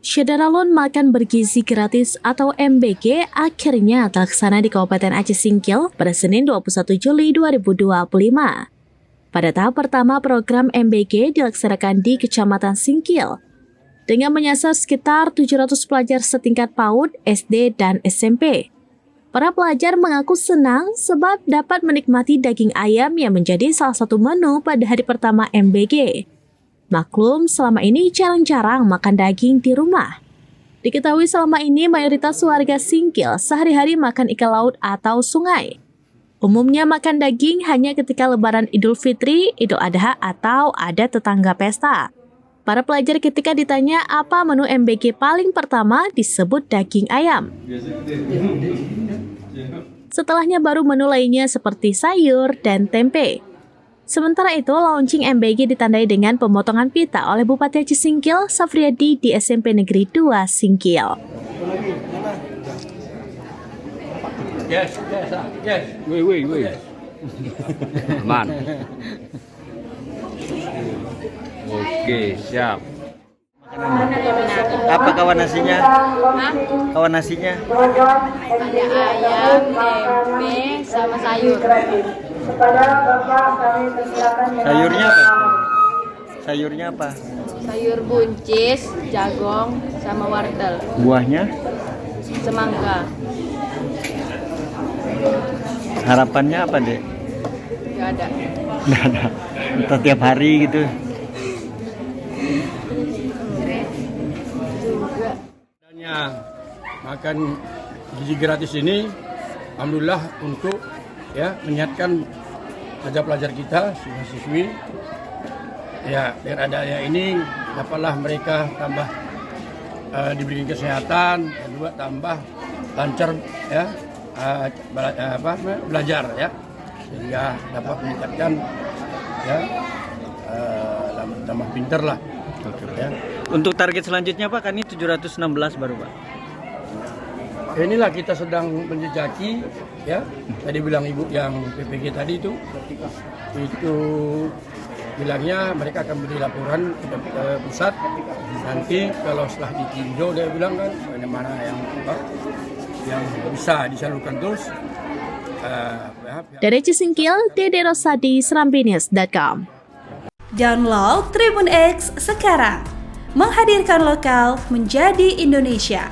Syederalon makan bergizi gratis atau MBG akhirnya terlaksana di Kabupaten Aceh Singkil pada Senin 21 Juli 2025. Pada tahap pertama program MBG dilaksanakan di Kecamatan Singkil dengan menyasar sekitar 700 pelajar setingkat PAUD, SD, dan SMP. Para pelajar mengaku senang sebab dapat menikmati daging ayam yang menjadi salah satu menu pada hari pertama MBG. Maklum, selama ini jarang-jarang makan daging di rumah. Diketahui selama ini mayoritas warga Singkil sehari-hari makan ikan laut atau sungai. Umumnya makan daging hanya ketika lebaran Idul Fitri, Idul Adha, atau ada tetangga pesta. Para pelajar ketika ditanya apa menu MBG paling pertama disebut daging ayam. Setelahnya baru menu lainnya seperti sayur dan tempe. Sementara itu, launching MBG ditandai dengan pemotongan pita oleh Bupati Aceh Singkil, Safriadi di SMP Negeri 2 Singkil. Yes. Wait. Aman. Oke, siap. Apa kawan nasinya? Kawan nasinya? Ada ayam, tempe, sama sayur. Sayurnya apa? Sayurnya apa? Sayur buncis, jagong, sama wortel. Buahnya? Semangka. Harapannya apa, Dek? Gak ada. Nggak ada. Atau tiap hari gitu? Adanya makan gizi gratis ini, alhamdulillah untuk menyehatkan pelajar-pelajar kita, siswa-siswi. Ya, dengan adanya ini dapatlah mereka tambah diberi kesehatan, kedua tambah lancar belajar ya, sehingga dapat meningkatkan tambah pinter lah. Ya. Untuk target selanjutnya Pak, kan ini 716 baru Pak. Inilah kita sedang menjejaki ya. Tadi bilang Ibu yang PPG tadi itu bilangnya mereka akan beri laporan ke pusat. Nanti kalau setelah ditinjau dia bilang kan mana yang bisa disalurkan terus. Dari Aceh Singkil, Dede Rosadi, serambinews.com. Download Tribun X sekarang, menghadirkan lokal menjadi Indonesia.